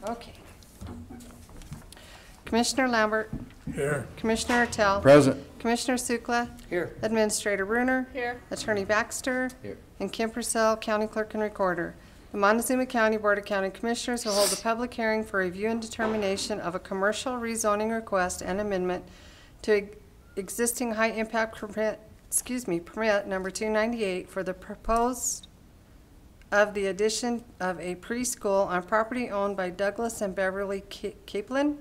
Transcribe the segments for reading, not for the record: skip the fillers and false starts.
Okay. Commissioner Lambert. Here. Commissioner Artel. Present. Commissioner Sukla. Here. Administrator Bruner. Here. Attorney Baxter. Here. And Kim Purcell, County Clerk and Recorder. The Montezuma County Board of County Commissioners will hold a public hearing for review and determination of a commercial rezoning request and amendment to existing high-impact permit number 298 for the proposed of the addition of a preschool on property owned by Douglas and Beverly Capelin,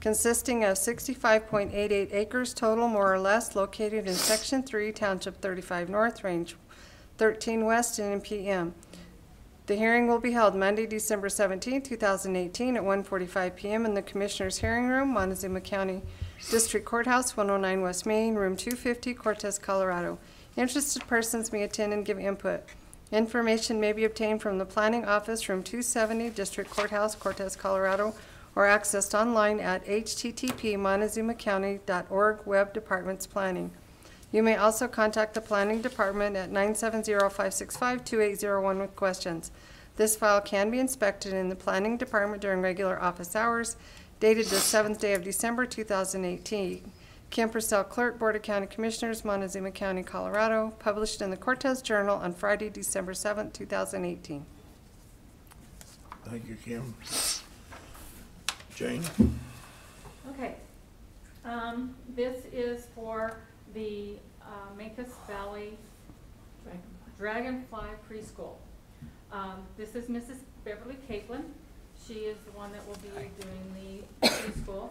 consisting of 65.88 acres total, more or less, located in Section 3, Township 35 North, Range 13 West, and in PM. The hearing will be held Monday, December 17, 2018 at 1:45 p.m. in the Commissioners' Hearing Room, Montezuma County District Courthouse, 109 West Main, Room 250, Cortez, Colorado. Interested persons may attend and give input. Information may be obtained from the Planning Office, Room 270, District Courthouse, Cortez, Colorado, or accessed online at http://montezumacounty.org, Web Departments Planning. You may also contact the Planning Department at 970-565-2801 with questions. This file can be inspected in the Planning Department during regular office hours, dated the 7th day of December 2018. Kim Purcell, Clerk, Board of County Commissioners, Montezuma County, Colorado, published in the Cortez Journal on Friday, December 7th, 2018. Thank you, Kim. Jane? Okay. This is for the Mancos Valley Dragonfly Preschool. This is Mrs. Beverly Capelin. She is the one that will be doing the preschool.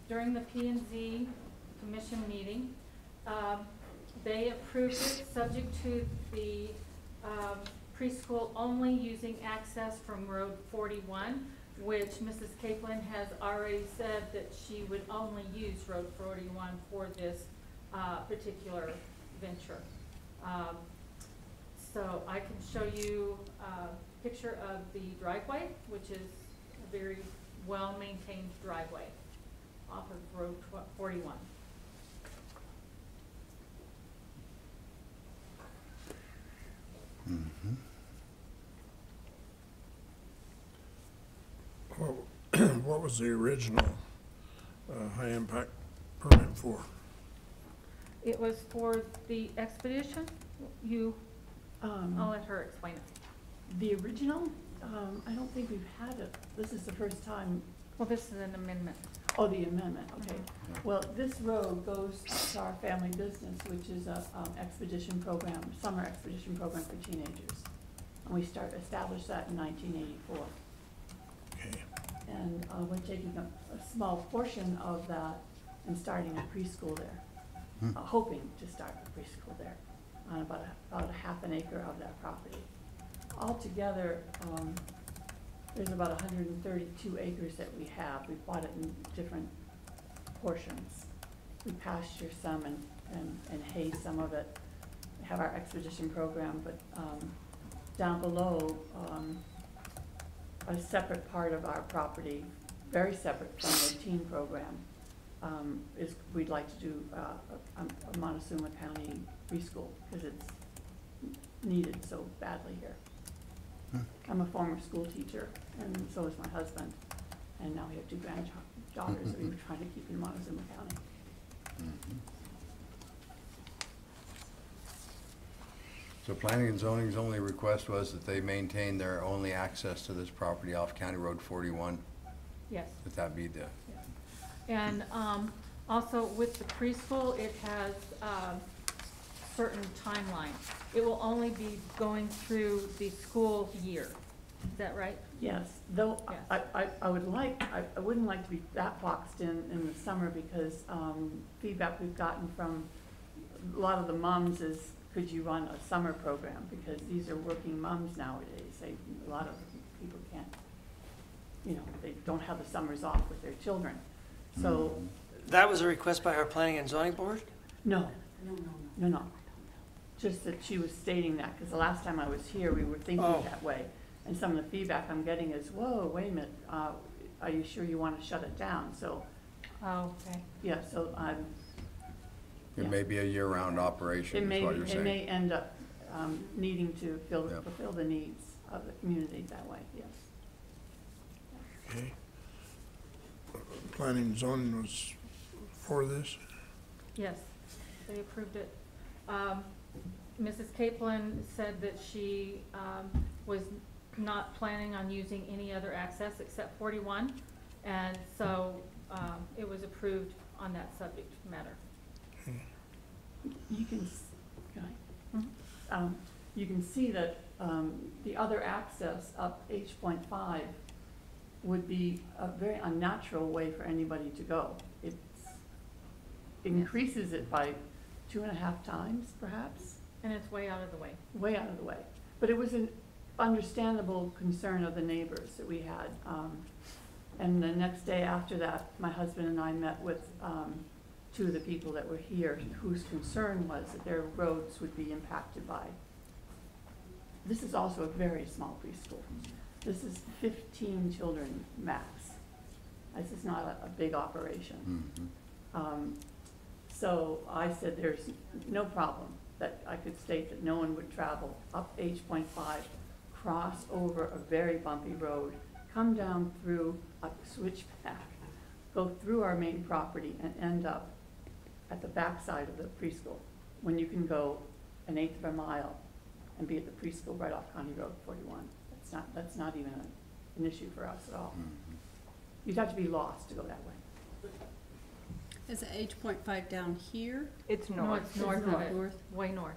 During the P&Z Commission meeting, they approved it subject to the preschool only using access from Road 41, which Mrs. Capelin has already said that she would only use Road 41 for this particular venture. So I can show you a picture of the driveway, which is a very well-maintained driveway off of Road 41. Mm-hmm. What was the original high impact permit for? It was for the expedition. I'll let her explain it. The original, I don't think we've had it. This is the first time. Well, this is an amendment. Oh, the amendment, okay. Well, this road goes to our family business, which is a expedition program, summer expedition program for teenagers. And we established that in 1984. Okay. And we're taking a small portion of that and starting a preschool there, hoping to start a preschool there on about a half an acre of that property. Altogether, there's about 132 acres that we have. We bought it in different portions. We pasture some and hay some of it. We have our expedition program, but down below, a separate part of our property, very separate from the teen program, is we'd like to do a Montezuma County preschool because it's needed so badly here. I'm a former school teacher, and so is my husband, and now we have two granddaughters that we were trying to keep in Montezuma County. So planning and zoning's only request was that they maintain their only access to this property off County Road 41? Yes. That be the... Yes. And also with the preschool, it has certain timeline. It will only be going through the school year. Is that right? Yes, though yes. I wouldn't like to be that boxed in the summer because feedback we've gotten from a lot of the moms is, could you run a summer program? Because these are working moms nowadays. A lot of people can't, they don't have the summers off with their children. So that was a request by our planning and zoning board? No. Just that she was stating that, because the last time I was here, we were thinking that way. And some of the feedback I'm getting is, whoa, wait a minute, are you sure you want to shut it down? So, okay. Yeah, so It may be a year-round operation, is what you're saying. It may end up needing to Yep. fulfill the needs of the community that way, yes. Okay. Planning and zoning was for this? Yes, they approved it. Mrs. Capelin said that she was not planning on using any other access except 41, and so it was approved on that subject matter. You can, you can see that the other access up H.5 would be a very unnatural way for anybody to go. It increases it by 2.5 times, perhaps, And it's way out of the way. way out of the way. But it was an understandable concern of the neighbors that we had. And the next day after that, my husband and I met with 2 of the people that were here whose concern was that their roads would be impacted by. This is also a very small preschool. This is 15 children max. This is not a big operation. So I said there's no problem that I could state that no one would travel up H.5, cross over a very bumpy road, come down through a switchback, go through our main property and end up at the backside of the preschool, when you can go 1/8 of a mile and be at the preschool right off County Road 41. That's not even an issue for us at all. You'd have to be lost to go that way. Is it H.5 down here, It's No, north. it's north of it, north, way north.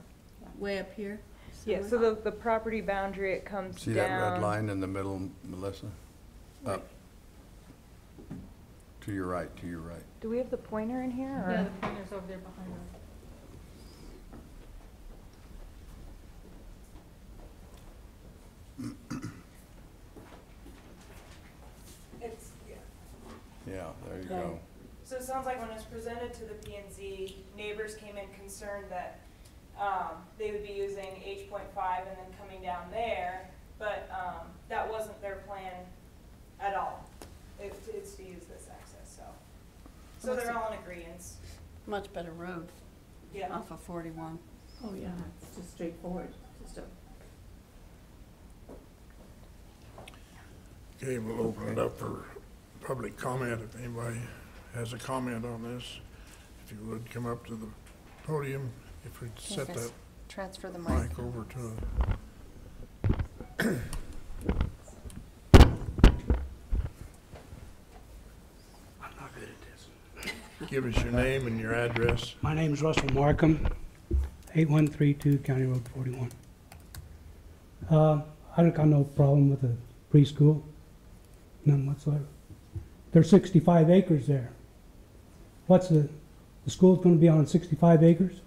way up here? Yeah, somewhere? so the property boundary, it comes See down. that red line in the middle, Melissa? Up. To your right, to your right. Do we have the pointer in here, or? Yeah, the pointer's over there behind us. It's, yeah. Yeah, there you Okay. go. So it sounds like when it was presented to the P&Z, neighbors came in concerned that they would be using H.5 and then coming down there, but that wasn't their plan at all. It's to use this access, so they're all in agreement. Much better road Yeah. off of 41. Oh, yeah, it's just straightforward, just a. Okay, we'll open it up for public comment. If anybody has a comment on this, if you would come up to the podium, if we'd set that Transfer the mic. mic over to I'm not good at this. give us your name and your address. My name is Russell Markham, 8132 County Road 41. I don't got no problem with the preschool, none whatsoever. There's 65 acres there. What's the school's gonna be on 65 acres?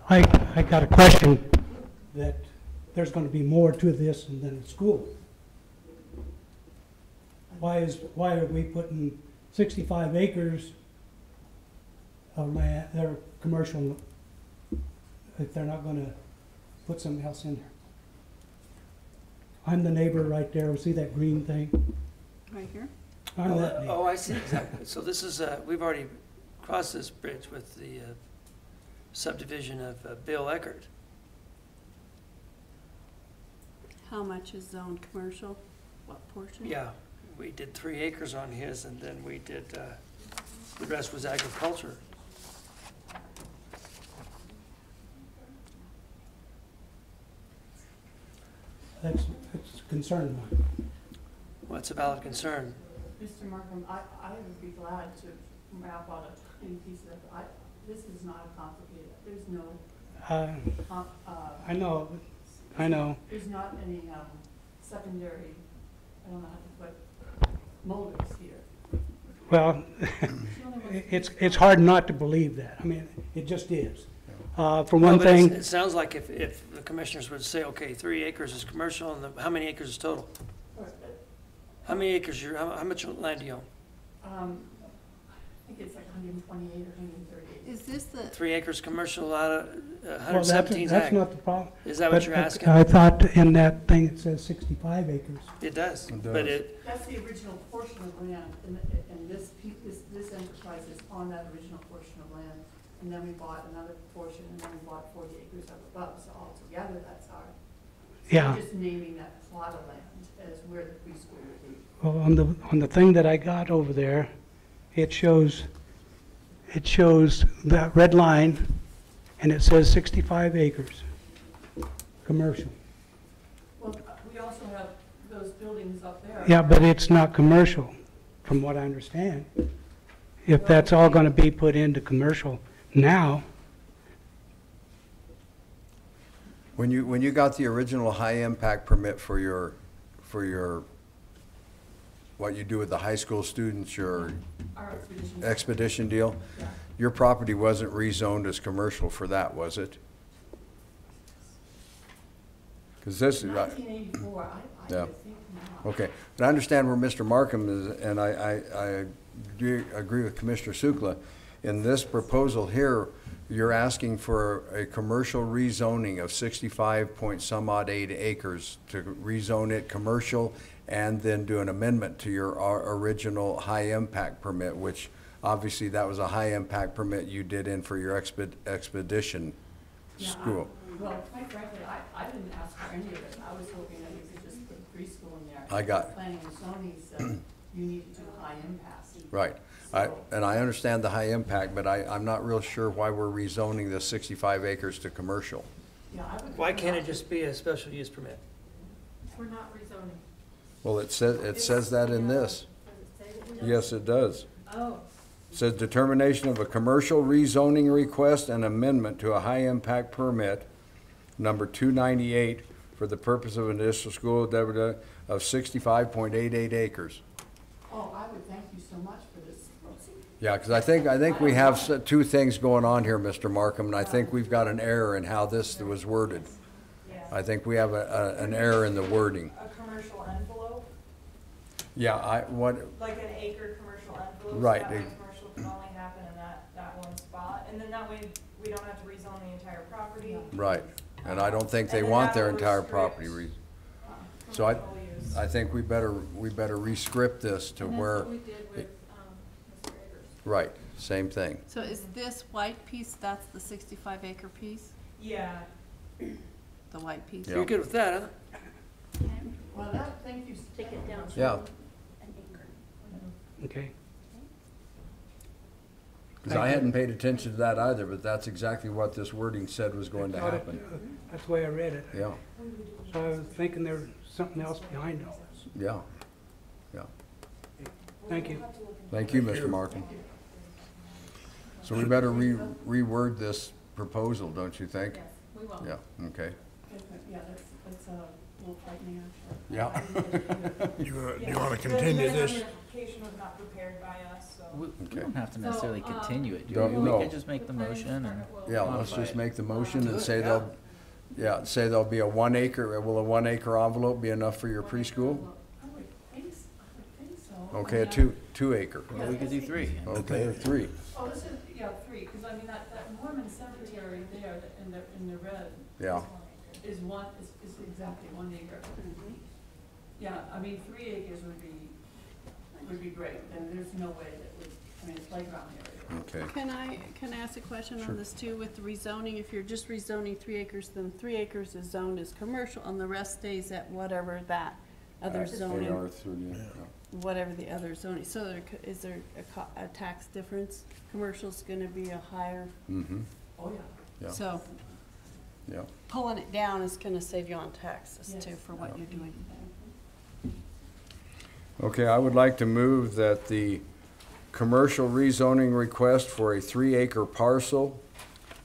I got a question that there's gonna be more to this than the school. Why are we putting 65 acres of land, they're commercial, if they're not gonna put something else in there? I'm the neighbor right there, see that green thing? Right here? I'm that neighbor. Oh, I see, exactly. So this is, we've already crossed this bridge with the subdivision of Bill Eckert. How much is zoned commercial? What portion? Yeah, we did 3 acres on his, and then we did, the rest was agriculture. That's a concern of mine. Well, it's a valid concern. Mr. Markham, I would be glad to map out any piece of it. This is not a complicated, there's no, I know, there's not any secondary, I don't know how to put, motives here. well, it's hard not to believe that. I mean, it just is. For No, one but it's- thing, It sounds like if the commissioners would say, okay, 3 acres is commercial, and how many acres is total? How many acres, how much land do you own? I think it's like 128 or 138. Is this the, 3 acres commercial out of well, 117 that's ag. not the problem. Is that what But you're asking? I thought in that thing it says 65 acres. It does, It but does. it, That's the original portion of land, and this enterprise is on that original portion of land. and then we bought another portion, and then we bought 40 acres up above, so altogether that's our. So Yeah. we're just naming that plot of land as where the preschool will be. Well, on the thing that I got over there, it shows that red line, and it says 65 acres, commercial. Well, we also have those buildings up there. Yeah, but it's not commercial, from what I understand. If that's all gonna be put into commercial now, When you got the original high-impact permit for your, what you do with the high school students, your Our expedition. expedition deal, Yeah. your property wasn't rezoned as commercial for that, was it? Because this is, 1984, I Yeah. would think not. okay, but I understand where Mr. Markham is, and I agree with Commissioner Sukla. In this proposal here, you're asking for a commercial rezoning of 65 point some odd 8 acres to rezone it commercial and then do an amendment to your original high-impact permit, which obviously that was a high-impact permit you did in for your expedition Yeah, school. Well, quite frankly, I didn't ask for any of it. I was hoping that you could just put a preschool in there. I got it. Planning and zoning said you need to do high impact. Right. And I understand the high impact, but I'm not real sure why we're rezoning the 65 acres to commercial. Yeah, I would. Why can't it just be a special use permit? We're not rezoning. Well, it says that in this. Does it say that we don't? Yes, it does. Oh, It says determination of a commercial rezoning request and amendment to a high-impact permit, number 298, for the purpose of an additional school of 65.88 acres. Oh, I would thank you so much for this. Yeah, because I think we have two things going on here, Mr. Markham, and I think we've got an error in how this was worded. Yeah. I think we have an error in the wording. A commercial envelope, Yeah, like an acre commercial envelope. Right. So that way commercial can only happen in that one spot, and then that way we don't have to rezone the entire property. right, and I don't think they And then want that their will entire restrict, property So I- commercial use. I think we better re-script this to and that's where, what we did with, Mr. Agers. right, same thing. So is this white piece, that's the 65 acre piece, Yeah, the white piece? Yeah. You're good with that, huh? Well, that, thank you. Take it down. Yeah, okay? because I hadn't paid attention to that either, but that's exactly what this wording said was going to Thought it- happen. That's the way I read it. Yeah, So I was thinking there was something else behind all this. yeah, yeah. Thank you. Thank you, Mr. Markham. So we better reword this proposal, don't you think? Yes, we will. Yeah, okay. Yeah, that's a little frightening, actually. Yeah. Do you Yeah. want to continue The this? notification was not prepared by us, so. We Okay. don't have to necessarily So, continue it, do Don't- we? We no. can just make the planning motion and, department will- Yeah, let's Modify just it. make the motion and Good, say yeah. there'll be a 1 acre, will a 1 acre envelope be enough for your preschool? I would think so. Okay, a I mean, 2 acre. well, we could do 3. Okay, or 3. Oh, this is, yeah, 3, because I mean, that Mormon cemetery there in the red. Yeah. Is exactly 1 acre. Yeah, I mean, 3 acres would be great, and there's no way that would, I mean, it's playground area. Okay. Can I ask a question Sure. on this too, with the rezoning? If you're just rezoning 3 acres, then 3 acres is zoned as commercial, and the rest stays at whatever that other zoning, whatever the other zoning. So is there a tax difference? Commercial's gonna be a higher, Mm-hmm, Oh, yeah. yeah, so yeah. pulling it down is gonna save you on taxes Yes. too, for what you're doing. Okay, I would like to move that the commercial rezoning request for a 3 acre parcel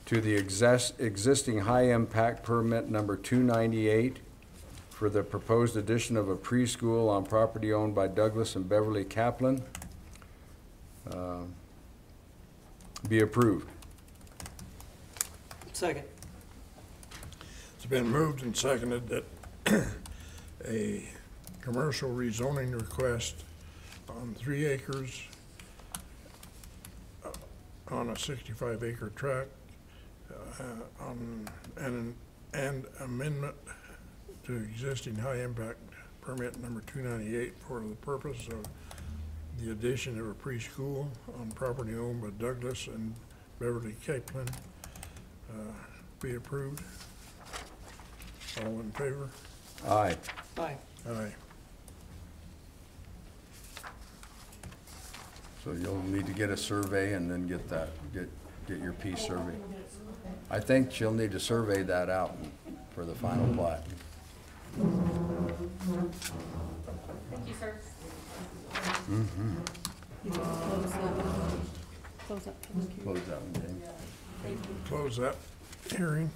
to the existing high-impact permit number 298 for the proposed addition of a preschool on property owned by Douglas and Beverly Capelin be approved. Second. It's been moved and seconded that a commercial rezoning request on 3 acres on a 65 acre tract and amendment to existing high impact permit number 298 for the purpose of the addition of a preschool on property owned by Douglas and Beverly Capelin be approved. All in favor? Aye. Aye. Aye. So you'll need to get a survey and then get that, get your piece surveyed. I think she'll need to survey that out for the final plat. Thank you, sir. You can close that one. Close that public hearing. Close that one, James. Close that hearing.